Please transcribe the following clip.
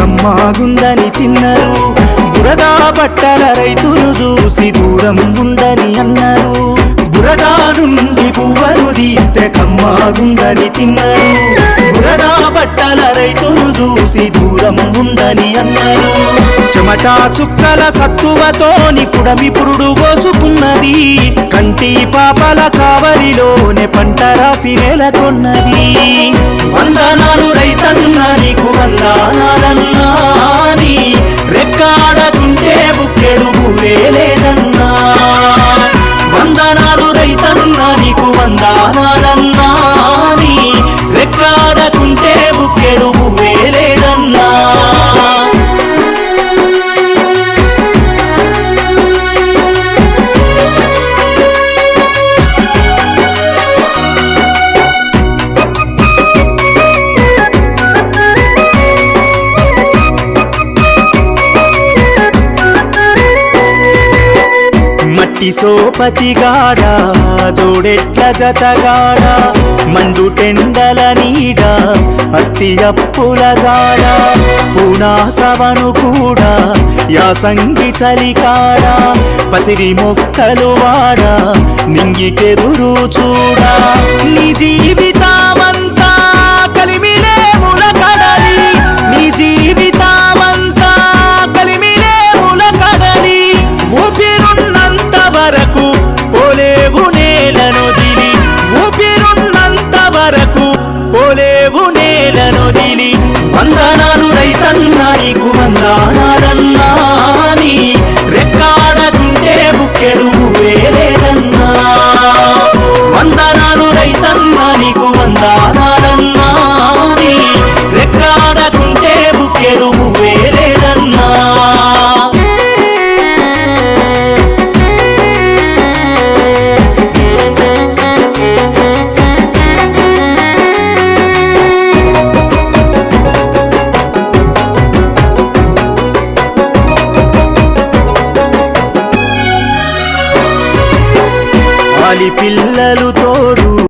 కమ్మాగుందని తిన్నారు. బురదా బట్టల రైతును చూసి దూరం ఉందని అన్నారు. బురదా నుండి పువ్వను తీస్తే కమ్మాగుందని తిన్నారు. బురదా బట్టల రైతును చూసి దూరం ఉందని అన్నారు. చెమటా చుక్కల సత్తువతోని కుడమి పురుడు పోసుకున్నది. కంటి పాపల కావలిలోనే పంట రాసి నెలకొన్నది. వందనాలు రైతన్నా నీకు వందనాలన్నా, నీ రెక్కాడకుంటే బుక్కెడు భూవే లేదన్నా. వందనాలు రైతన్నా నీకు వందనాలన్నా, నీ రెక్కాడకుంటే బుక్కెడు భూవే లేదన్నా. మట్టి సోపతిగాడా జోడెట్ల జతగాడా, మండు టెండల నీడ అత్తి అప్పుల జాడ, పూనాసవను కూడా యాసంగి చలికాడా, పసిరి మొక్కలు వాడా నింగికెదురు చూడా. నీ జీవితమంతా కలిమిలే ములకడలి, నీ జీవితమంతా కలిమిలే ములకడలి. ఊపిరున్నంత వరకు పోలేవు నేలను దిలి, ఊపిరున్నంత వరకు పోలేవు నేలను దిలి. వందనాలు రైతన్నా నీకు వందనాలన్నా, నీ రెక్కాడకుంటే బుక్కెడు భూవే లేదన్నా. వందనాలు రైతన్నా నీకు వందనాలన్నా, నీ రెక్కాడకుంటే బుక్కెడు భూవే లేదన్నా. పిల్లలు తోడు